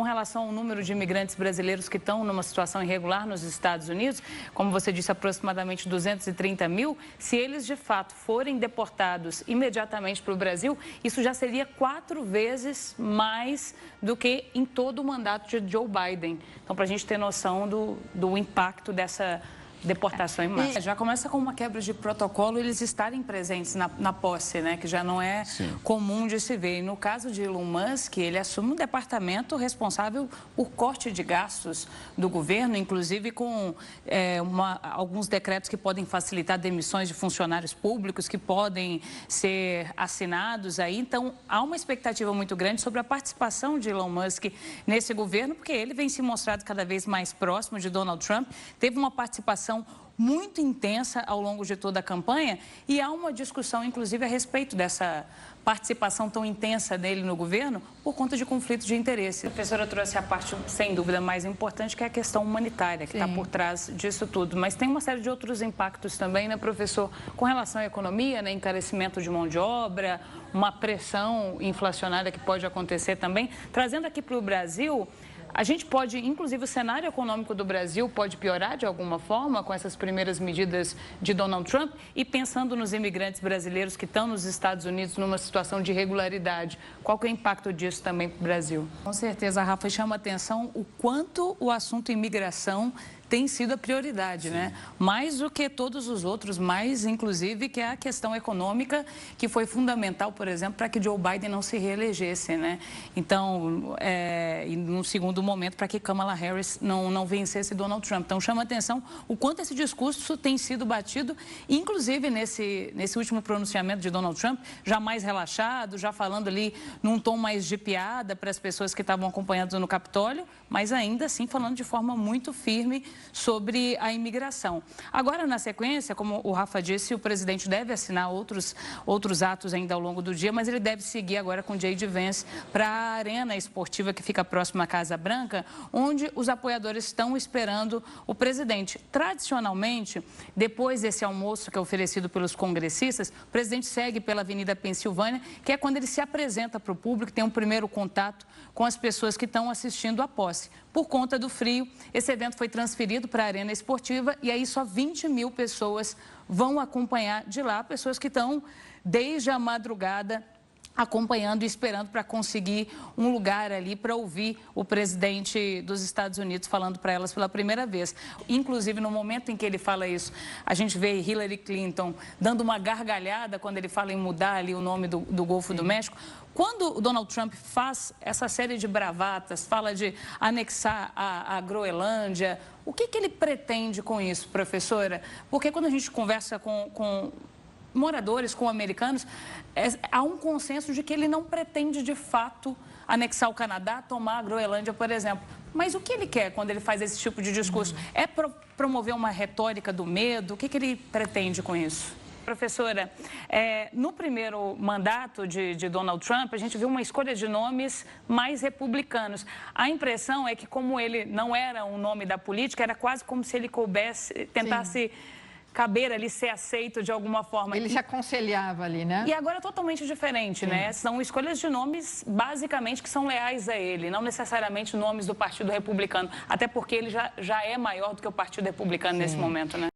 Com relação ao número de imigrantes brasileiros que estão numa situação irregular nos Estados Unidos, como você disse, aproximadamente 230 mil, se eles de fato forem deportados imediatamente para o Brasil, isso já seria 4 vezes mais do que em todo o mandato de Joe Biden. Então, para a gente ter noção do impacto dessa deportação em massa. Já começa com uma quebra de protocolo eles estarem presentes na posse, né? Que já não é comum de se ver. E no caso de Elon Musk, ele assume um departamento responsável por corte de gastos do governo, inclusive com alguns decretos que podem facilitar demissões de funcionários públicos, que podem ser assinados aí. Então, há uma expectativa muito grande sobre a participação de Elon Musk nesse governo, porque ele vem se mostrado cada vez mais próximo de Donald Trump. Teve uma participação muito intensa ao longo de toda a campanha e há uma discussão, inclusive, a respeito dessa participação tão intensa dele no governo por conta de conflitos de interesse. A professora trouxe a parte, sem dúvida, mais importante, que é a questão humanitária, que está por trás disso tudo. Mas tem uma série de outros impactos também, né, professor, com relação à economia, né, encarecimento de mão de obra, uma pressão inflacionária que pode acontecer também. Trazendo aqui para o Brasil, a gente pode, inclusive, o cenário econômico do Brasil pode piorar de alguma forma com essas primeiras medidas de Donald Trump e pensando nos imigrantes brasileiros que estão nos Estados Unidos numa situação de irregularidade. Qual que é o impacto disso também para o Brasil? Com certeza, Rafa, chama a atenção o quanto o assunto imigração tem sido a prioridade, né? Mais do que todos os outros, mais inclusive que é a questão econômica, que foi fundamental, por exemplo, para que Joe Biden não se reelegesse, né? Então, e num segundo momento, para que Kamala Harris não vencesse Donald Trump. Então, chama a atenção o quanto esse discurso tem sido batido, inclusive nesse último pronunciamento de Donald Trump, já mais relaxado, já falando ali num tom mais de piada para as pessoas que estavam acompanhando no Capitólio, mas ainda assim falando de forma muito firme sobre a imigração. Agora, na sequência, como o Rafa disse, o presidente deve assinar outros atos ainda ao longo do dia, mas ele deve seguir agora com J.D. Vance para a arena esportiva que fica próxima à Casa Branca, onde os apoiadores estão esperando o presidente. Tradicionalmente, depois desse almoço que é oferecido pelos congressistas, o presidente segue pela Avenida Pensilvânia, que é quando ele se apresenta para o público, tem um primeiro contato com as pessoas que estão assistindo à posse. Por conta do frio, esse evento foi transferido para a arena esportiva e aí só 20 mil pessoas vão acompanhar de lá, pessoas que estão desde a madrugada acompanhando e esperando para conseguir um lugar ali para ouvir o presidente dos Estados Unidos falando para elas pela primeira vez. Inclusive, no momento em que ele fala isso, a gente vê Hillary Clinton dando uma gargalhada quando ele fala em mudar ali o nome do Golfo do México. Quando o Donald Trump faz essa série de bravatas, fala de anexar a Groenlândia, o que ele pretende com isso, professora? Porque quando a gente conversa com moradores, com americanos, há um consenso de que ele não pretende, de fato, anexar o Canadá, tomar a Groenlândia, por exemplo. Mas o que ele quer quando ele faz esse tipo de discurso? É promover uma retórica do medo? O que ele pretende com isso? Professora, no primeiro mandato de Donald Trump, a gente viu uma escolha de nomes mais republicanos. A impressão é que, como ele não era um nome da política, era quase como se ele tentasse caber ali, ser aceito de alguma forma. Ele se aconselhava ali, né? E agora é totalmente diferente, né? São escolhas de nomes, basicamente, que são leais a ele, não necessariamente nomes do Partido Republicano, até porque ele já é maior do que o Partido Republicano nesse momento, né?